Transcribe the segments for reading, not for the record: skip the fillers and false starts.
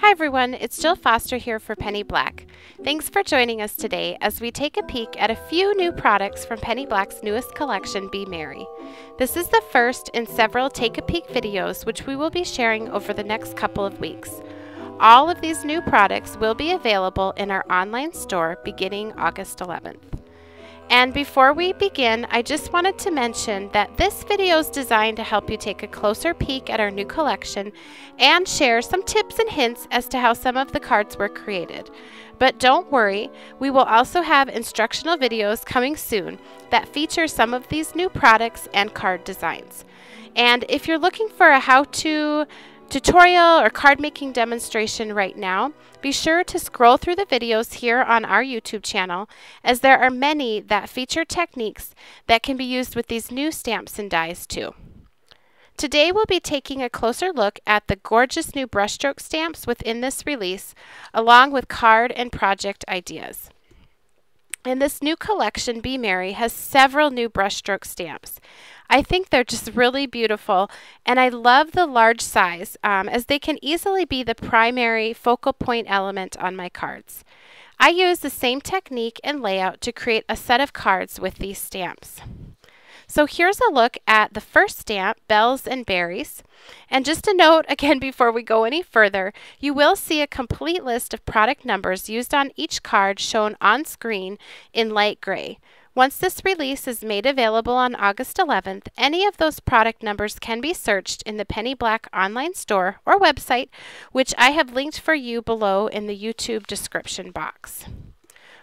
Hi everyone, it's Jill Foster here for Penny Black. Thanks for joining us today as we take a peek at a few new products from Penny Black's newest collection, Be Merry. This is the first in several Take a Peek videos which we will be sharing over the next couple of weeks. All of these new products will be available in our online store beginning August 11th. And before we begin, I just wanted to mention that this video is designed to help you take a closer peek at our new collection and share some tips and hints as to how some of the cards were created. But don't worry, we will also have instructional videos coming soon that feature some of these new products and card designs. And if you're looking for a how-to tutorial or card making demonstration right now, be sure to scroll through the videos here on our YouTube channel, as there are many that feature techniques that can be used with these new stamps and dies too. Today we'll be taking a closer look at the gorgeous new brushstroke stamps within this release, along with card and project ideas. And this new collection, Be Merry, has several new brushstroke stamps. I think they're just really beautiful, and I love the large size as they can easily be the primary focal point element on my cards. I use the same technique and layout to create a set of cards with these stamps. So here's a look at the first stamp, Bells and Berries. And just a note again before we go any further, you will see a complete list of product numbers used on each card shown on screen in light gray. Once this release is made available on August 11th, any of those product numbers can be searched in the Penny Black online store or website, which I have linked for you below in the YouTube description box.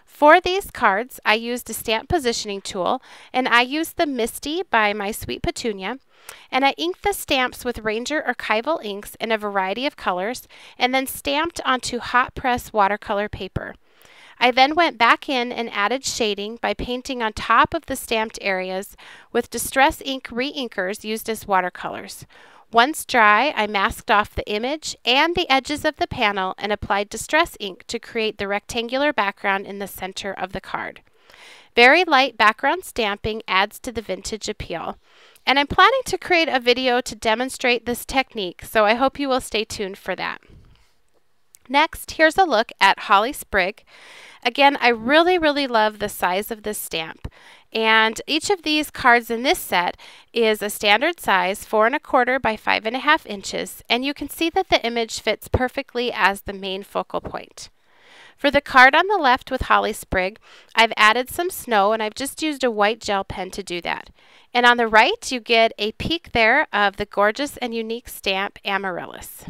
For these cards, I used a stamp positioning tool, and I used the Misty by My Sweet Petunia, and I inked the stamps with Ranger archival inks in a variety of colors, and then stamped onto hot press watercolor paper. I then went back in and added shading by painting on top of the stamped areas with Distress Ink re-inkers used as watercolors. Once dry, I masked off the image and the edges of the panel and applied Distress Ink to create the rectangular background in the center of the card. Very light background stamping adds to the vintage appeal. And I'm planning to create a video to demonstrate this technique, so I hope you will stay tuned for that. Next, here's a look at Holly Sprig. Again, I really love the size of this stamp. And each of these cards in this set is a standard size, 4 1/4 by 5 1/2 inches, and you can see that the image fits perfectly as the main focal point. For the card on the left with Holly Sprig, I've added some snow, and I've just used a white gel pen to do that. And on the right, you get a peek there of the gorgeous and unique stamp Amaryllis.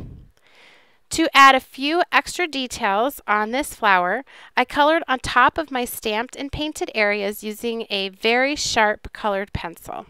To add a few extra details on this flower, I colored on top of my stamped and painted areas using a very sharp colored pencil.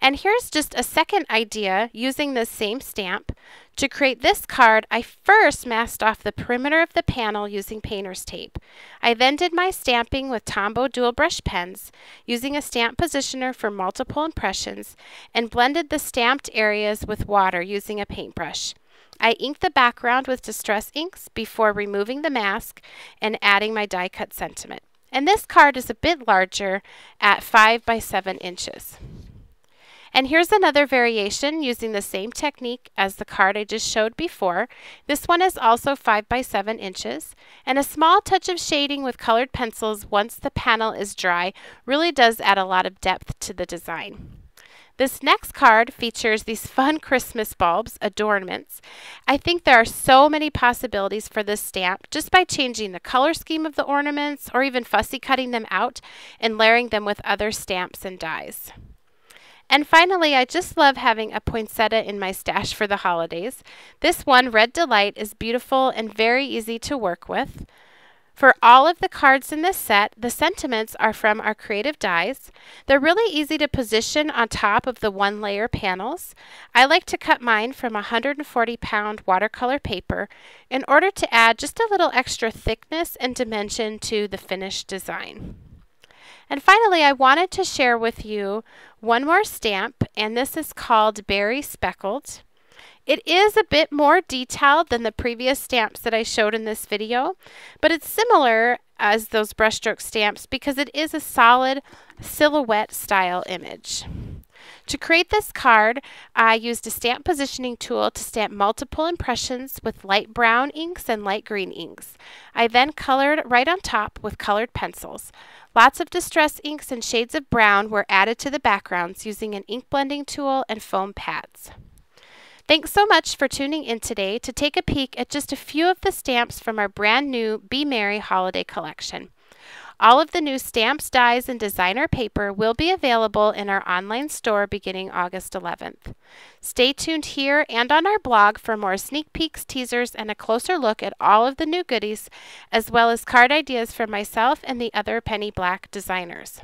And here's just a second idea using the same stamp. To create this card, I first masked off the perimeter of the panel using painter's tape. I then did my stamping with Tombow dual brush pens using a stamp positioner for multiple impressions, and blended the stamped areas with water using a paintbrush. I inked the background with Distress Inks before removing the mask and adding my die cut sentiment. And this card is a bit larger at 5 by 7 inches. And here's another variation using the same technique as the card I just showed before. This one is also 5 by 7 inches, and a small touch of shading with colored pencils once the panel is dry really does add a lot of depth to the design. This next card features these fun Christmas bulbs, adornments. I think there are so many possibilities for this stamp just by changing the color scheme of the ornaments or even fussy cutting them out and layering them with other stamps and dies. And finally, I just love having a poinsettia in my stash for the holidays. This one, Red Delight, is beautiful and very easy to work with. For all of the cards in this set, the sentiments are from our creative dies. They're really easy to position on top of the one-layer panels. I like to cut mine from 140-pound watercolor paper in order to add just a little extra thickness and dimension to the finished design. And finally, I wanted to share with you one more stamp, and this is called Berry Speckled. It is a bit more detailed than the previous stamps that I showed in this video, but it's similar as those brushstroke stamps because it is a solid silhouette style image. To create this card, I used a stamp positioning tool to stamp multiple impressions with light brown inks and light green inks. I then colored right on top with colored pencils. Lots of distress inks and shades of brown were added to the backgrounds using an ink blending tool and foam pads. Thanks so much for tuning in today to take a peek at just a few of the stamps from our brand new Be Merry holiday collection. All of the new stamps, dies, and designer paper will be available in our online store beginning August 11th. Stay tuned here and on our blog for more sneak peeks, teasers, and a closer look at all of the new goodies, as well as card ideas from myself and the other Penny Black designers.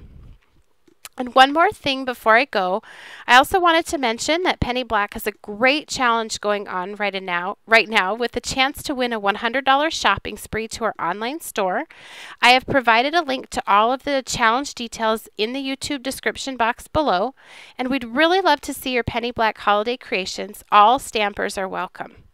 And one more thing before I go, I also wanted to mention that Penny Black has a great challenge going on right now with the chance to win a $100 shopping spree to our online store. I have provided a link to all of the challenge details in the YouTube description box below, and we'd really love to see your Penny Black holiday creations. All stampers are welcome.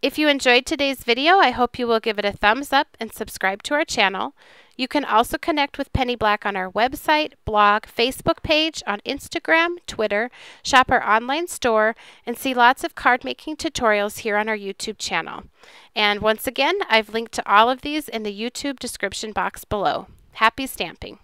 If you enjoyed today's video, I hope you will give it a thumbs up and subscribe to our channel. You can also connect with Penny Black on our website, blog, Facebook page, on Instagram, Twitter, shop our online store, and see lots of card making tutorials here on our YouTube channel. And once again, I've linked to all of these in the YouTube description box below. Happy stamping!